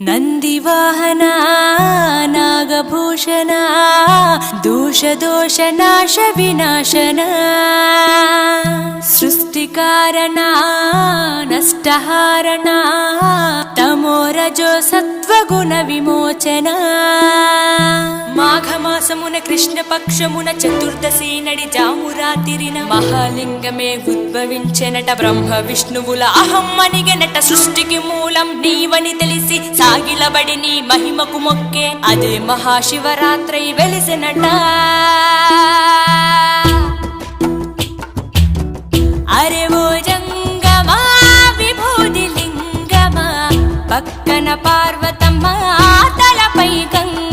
ನಂದಿವಾಹನ ನಾಗಭೂಷಣ ದೋಷ ನಾಶ ವಿನಾಶನ ಸೃಷ್ಟಿಕಾರಣ ನಷ್ಟಹಾರಣ తమోరజో సత్వగుణ విమోచన మాఘమాసమున కృష్ణపక్షమున చతుర్దశి నడి జామురాతిరిన మహాలింగమే ఉద్భవించెనట బ్రహ్మ విష్ణువుల అహం అనిగెనట సృష్టికి మూలం నీవని తెలిసి సాగిలబడి నీ మహిమకు మొక్కే అదే మహాశివరాత్రి వెలిసినట అరే ఓ జంగమా విభూది లింగమా పక్కన పార్వతమ్మ తలపై గంగ